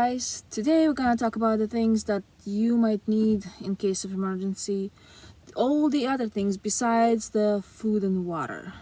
guys, today we're gonna talk about the things that you might need in case of emergency. All the other things besides the food and water.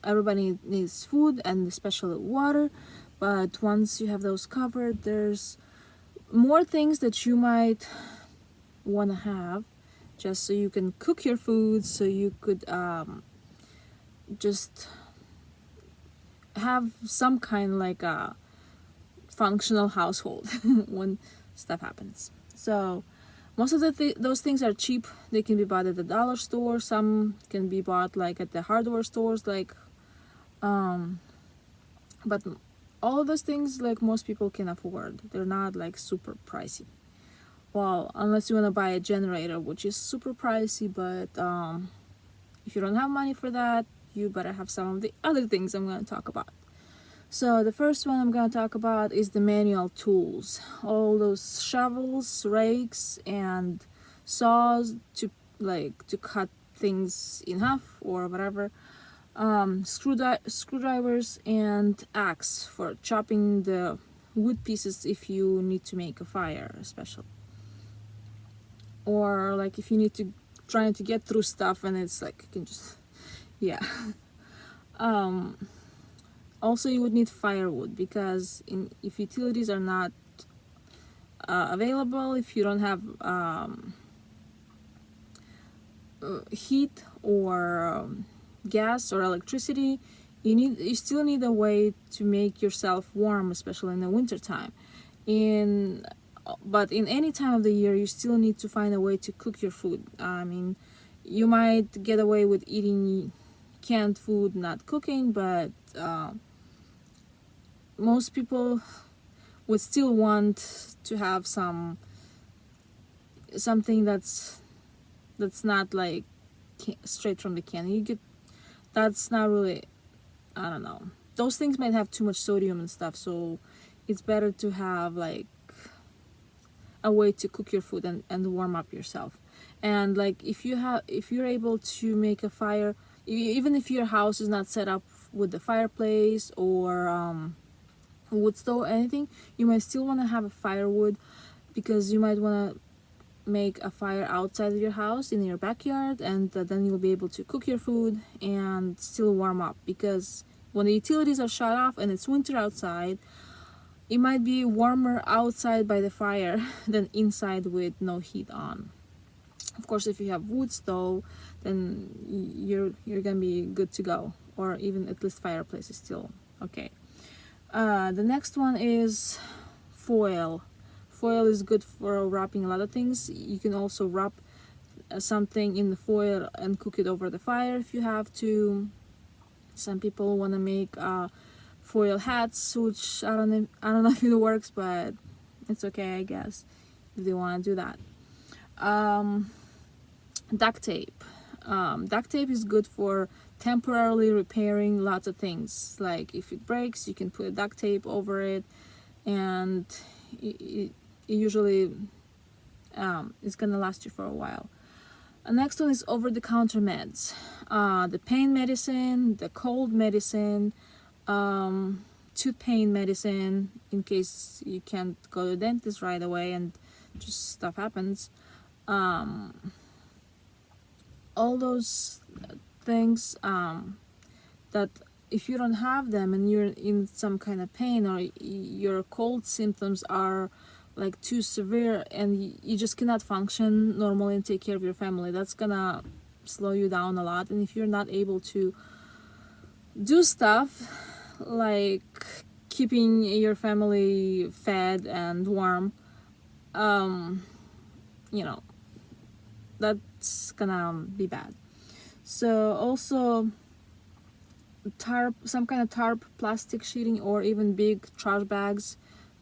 Everybody needs food and especially water, but once you have those covered, there's more things that you might want to have just so you can cook your food, so you could just have some kind like a functional household when stuff happens. So most of those things are cheap. They can be bought at the dollar store. Some can be bought like at the hardware stores, like but all of those things like most people can afford. They're not like super pricey. Well, unless you want to buy a generator, which is super pricey, but if you don't have money for that, you better have some of the other things I'm going to talk about. So the first one I'm going to talk about is the manual tools. All those shovels, rakes, and saws to cut things in half or whatever. Screwdrivers and axe for chopping the wood pieces if you need to make a fire, especially. Or like if you need to trying to get through stuff and it's like you can just Also, you would need firewood because if utilities are not available, if you don't have heat or gas or electricity, you still need a way to make yourself warm, especially in the winter time. But in any time of the year, you still need to find a way to cook your food. I mean, you might get away with eating canned food, not cooking, but most people would still want to have something that's not like straight from the can. That's not really, I don't know. Those things might have too much sodium and stuff, so it's better to have like a way to cook your food and warm up yourself. And like if you're able to make a fire, even if your house is not set up with the fireplace or wood stove, anything, you might still want to have a firewood, because you might want to make a fire outside of your house in your backyard, and then you'll be able to cook your food and still warm up, because when the utilities are shut off and it's winter outside, it might be warmer outside by the fire than inside with no heat on. Of course, if you have wood stove, then you're gonna be good to go, or even at least fireplace is still okay. The next one is foil. Foil is good for wrapping a lot of things. You can also wrap something in the foil and cook it over the fire if you have to. Some people want to make foil hats, which I don't know if it works, but it's okay, I guess, if they want to do that. Duct tape. Duct tape is good for temporarily repairing lots of things. Like if it breaks, you can put a duct tape over it, and it usually it's gonna last you for a while. The next one is over-the-counter meds. The pain medicine, the cold medicine, tooth pain medicine in case you can't go to the dentist right away and just stuff happens. All those things that if you don't have them and you're in some kind of pain, or your cold symptoms are like too severe and you just cannot function normally and take care of your family, that's gonna slow you down a lot. And if you're not able to do stuff like keeping your family fed and warm, that's gonna be bad. So also tarp, some kind of tarp, plastic sheeting, or even big trash bags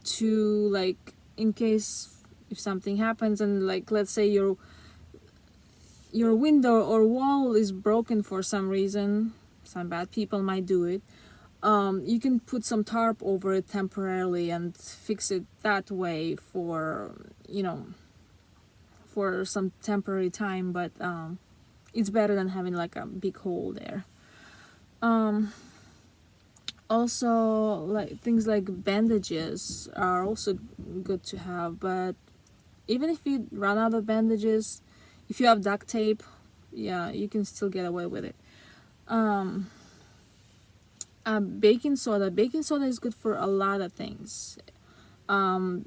to, like, in case if something happens and, like, let's say your window or wall is broken for some reason, some bad people might do it, you can put some tarp over it temporarily and fix it that way for some temporary time, but it's better than having like a big hole there. Also, like things like bandages are also good to have, but even if you run out of bandages, if you have duct tape, yeah, you can still get away with it. um Baking soda. Baking soda is good for a lot of things. um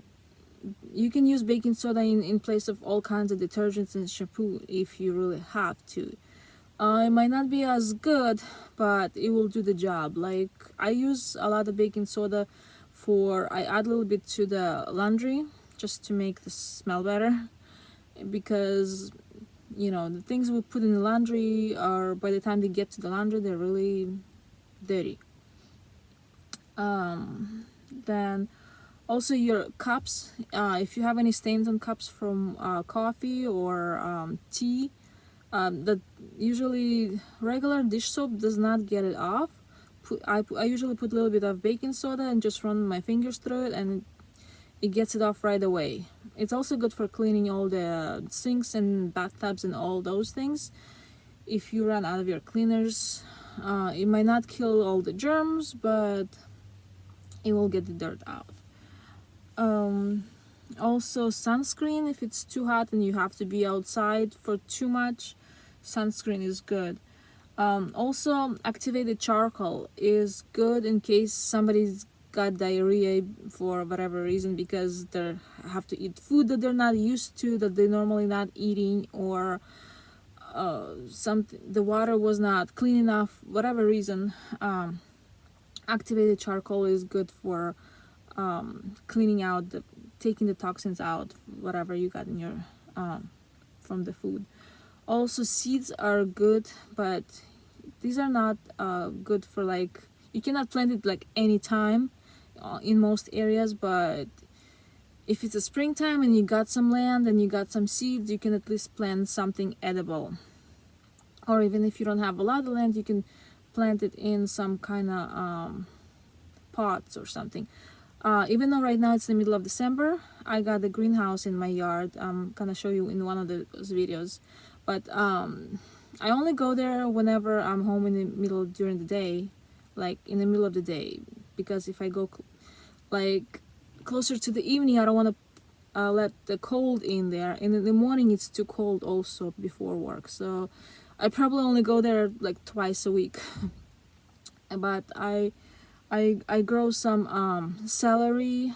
you can use baking soda in place of all kinds of detergents and shampoo if you really have to. It might not be as good, but it will do the job. Like, I use a lot of baking soda for, I add a little bit to the laundry just to make the smell better, because the things we put in the laundry are, by the time they get to the laundry, they're really dirty. Then also your cups, if you have any stains on cups from coffee or tea, that usually regular dish soap does not get it off. I usually put a little bit of baking soda and just run my fingers through it, and it gets it off right away. It's also good for cleaning all the sinks and bathtubs and all those things. If you run out of your cleaners, it might not kill all the germs, but it will get the dirt out. Also, sunscreen. If it's too hot and you have to be outside for too much, sunscreen is good. Also, activated charcoal is good in case somebody's got diarrhea for whatever reason, because they have to eat food that they're not used to, that they're normally not eating, or something, the water was not clean enough, whatever reason. Activated charcoal is good for cleaning out taking the toxins out, whatever you got in your from the food. Also, seeds are good, but these are not good for, like, you cannot plant it like anytime in most areas, but if it's a springtime and you got some land and you got some seeds, you can at least plant something edible. Or even if you don't have a lot of land, you can plant it in some kind of pots or something. Even though right now it's the middle of December, I got the greenhouse in my yard. I'm gonna show you in one of those videos. But I only go there whenever I'm home in the middle during the day, like in the middle of the day, because if I go like closer to the evening, I don't want to let the cold in there. And in the morning, it's too cold also before work, so I probably only go there like twice a week. But I grow some celery.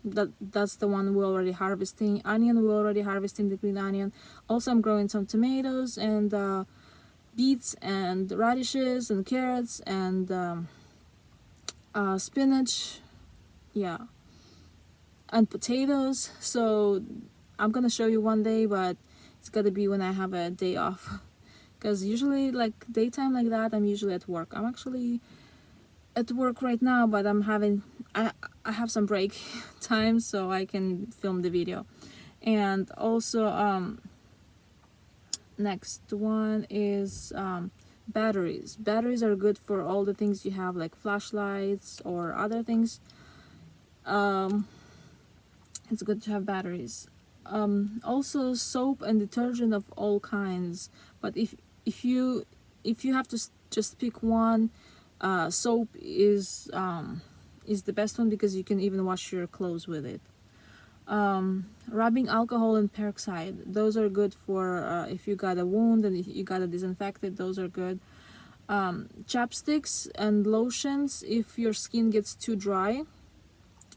That's the one we're already harvesting. Onion, we're already harvesting the green onion. Also, I'm growing some tomatoes and beets and radishes and carrots and spinach, yeah, and potatoes. So I'm gonna show you one day, but it's gotta be when I have a day off, because usually, like, daytime like that, I'm usually at work. I'm actually at work right now, but I have some break time, so I can film the video. And also next one is batteries. Batteries are good for all the things you have, like flashlights or other things. It's good to have batteries. Also, soap and detergent of all kinds, but if you have to just pick one, soap is the best one, because you can even wash your clothes with it. Rubbing alcohol and peroxide, those are good for if you got a wound and you gotta disinfect it. Those are good. Chapsticks and lotions if your skin gets too dry.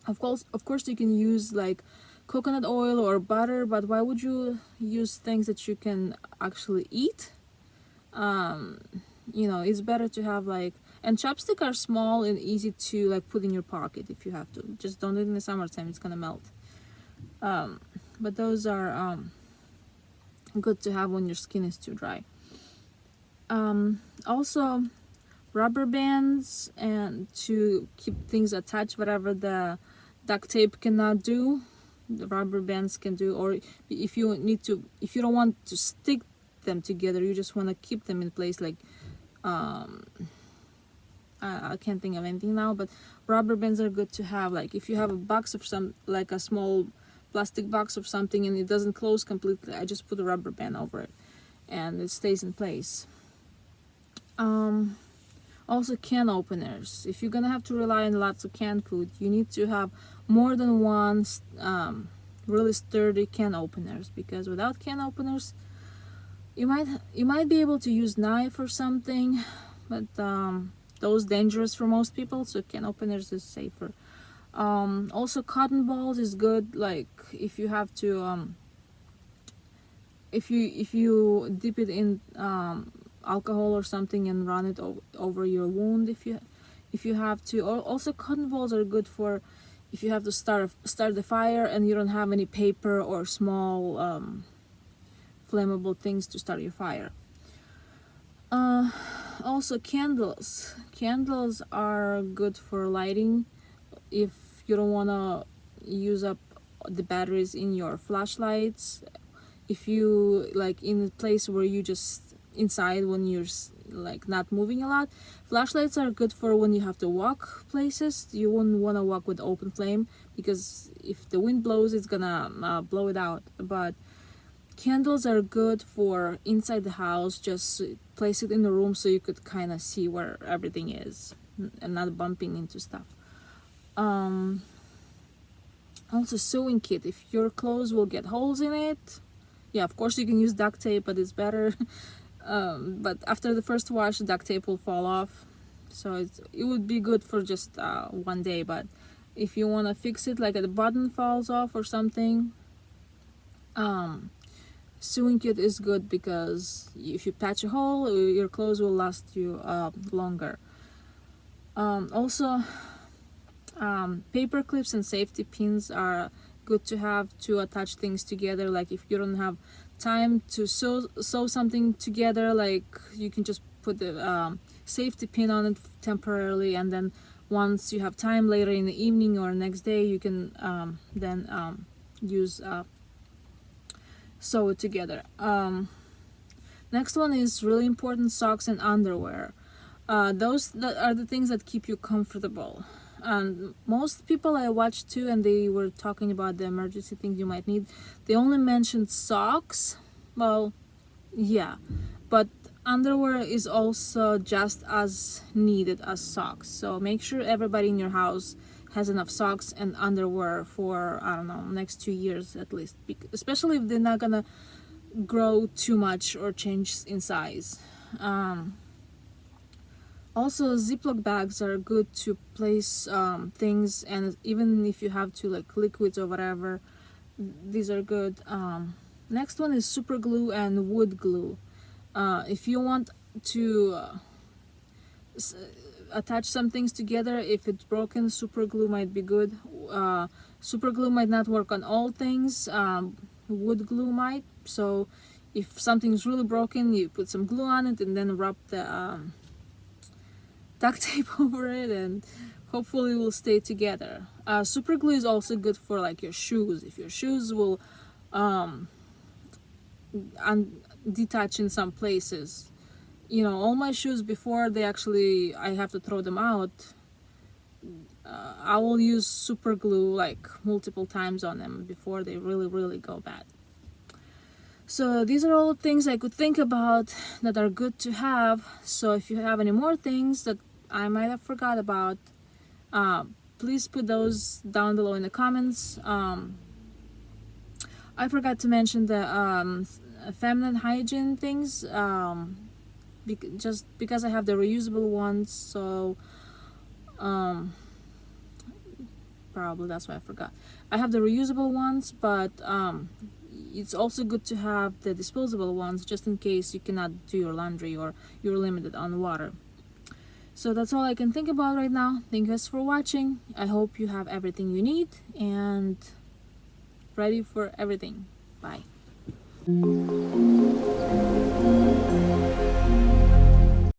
Of course, you can use like coconut oil or butter, but why would you use things that you can actually eat? It's better to have like, and chapstick are small and easy to like put in your pocket if you have to. Just don't do it in the summertime, it's gonna melt. But those are good to have when your skin is too dry. Also, rubber bands, and to keep things attached, whatever the duct tape cannot do, the rubber bands can do. Or if you don't want to stick them together, you just want to keep them in place, like I can't think of anything now, but rubber bands are good to have. Like if you have a box of like a small plastic box of something and it doesn't close completely, I just put a rubber band over it and it stays in place. Also, can openers. If you're gonna have to rely on lots of canned food, you need to have more than one really sturdy can openers, because without can openers, you might be able to use knife or something, but those dangerous for most people. So can openers is safer. Also, cotton balls is good. Like if you have to, if you dip it in alcohol or something and run it over your wound, if you have to. Or also, cotton balls are good for if you have to start the fire and you don't have any paper or small flammable things to start your fire. Also, candles. Candles are good for lighting if you don't want to use up the batteries in your flashlights. If you like in a place where you just inside when you're like not moving a lot, flashlights are good for when you have to walk places. You wouldn't want to walk with open flame, because if the wind blows, it's gonna blow it out. But candles are good for inside the house. Just place it in the room so you could kind of see where everything is and not bumping into stuff. Also, sewing kit. If your clothes will get holes in it, yeah, of course you can use duct tape, but it's better. But after the first wash, the duct tape will fall off, so it would be good for just one day. But if you want to fix it, like the button falls off or something, sewing kit is good, because if you patch a hole, your clothes will last you longer. Also, paper clips and safety pins are good to have to attach things together. Like if you don't have time to sew something together, like you can just put the safety pin on it temporarily, and then once you have time later in the evening or next day, you can then use sew it together. Next one is really important: socks and underwear. Those that are the things that keep you comfortable. And most people I watched too, and they were talking about the emergency things you might need, they only mentioned socks. Well, yeah, but underwear is also just as needed as socks. So make sure everybody in your house has enough socks and underwear for, I don't know, next 2 years at least, especially if they're not gonna grow too much or change in size. Also, Ziploc bags are good to place things, and even if you have to, like liquids or whatever, these are good. Next one is super glue and wood glue. If you want to attach some things together, if it's broken, super glue might be good. Super glue might not work on all things. Wood glue might. So if something's really broken, you put some glue on it and then rub the duct tape over it, and hopefully it will stay together. Super glue is also good for like your shoes. If your shoes will detach in some places. You know, all my shoes, before I have to throw them out, I will use super glue like multiple times on them before they really go bad. So these are all things I could think about that are good to have. So if you have any more things that I might have forgot about, please put those down below in the comments. I forgot to mention the feminine hygiene things, just because I have the reusable ones, so probably that's why I forgot. I have the reusable ones, but it's also good to have the disposable ones, just in case you cannot do your laundry or you're limited on water. So that's all I can think about right now. Thank you guys for watching. I hope you have everything you need and ready for everything. Bye.